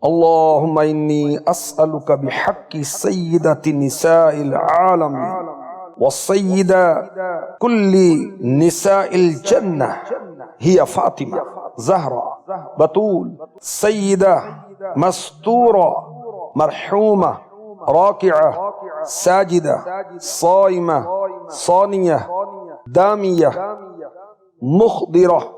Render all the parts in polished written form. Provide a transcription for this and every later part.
اللهم إني أسألك بحق سيدة نساء العالم والسيدة كل نساء الجنة هي فاطمة زهرة بتول سيدة مستورة مرحومة راكعة ساجدة صائمة صانية دامية مخضرة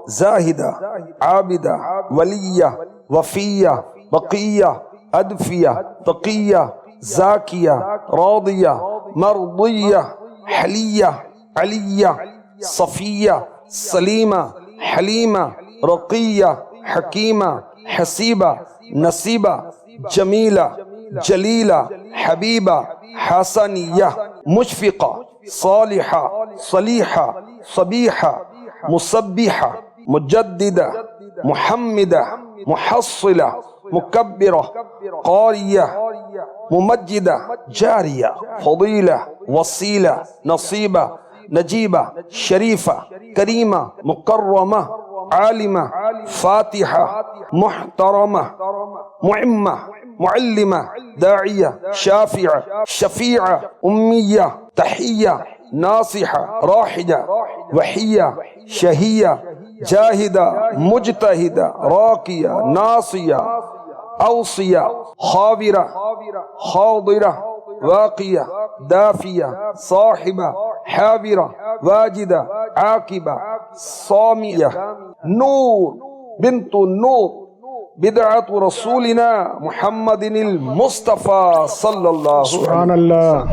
زاهدة عابدة ولية وفية بقية أدفية تقية زاكية راضية مرضية حلية علية صفية سليمة حليمة رقية حكيمة حسيبة نسيبة جميلة جليلة حبيبة حسنية مشفقة صالحة صليحة صبيحة مسبحة مجددة محمدة محصلة مكبرة قارية ممجدة جارية فضيلة وصيلة نصيبة نجيبة شريفة كريمة مكرمة عالمة فاتحة محترمة معمة معلمة داعية شافعة شفيعة أمية تحية ناصحة راحجة وحية شهية جاهدة مجتهدة راقية ناصية أوصية خابرة حاضرة واقية دافية صاحبة حابرة واجدة عاقبة صامية نور بنت النور بدعة رسولنا محمد المصطفى صلى الله عليه وسلم. سبحان الله.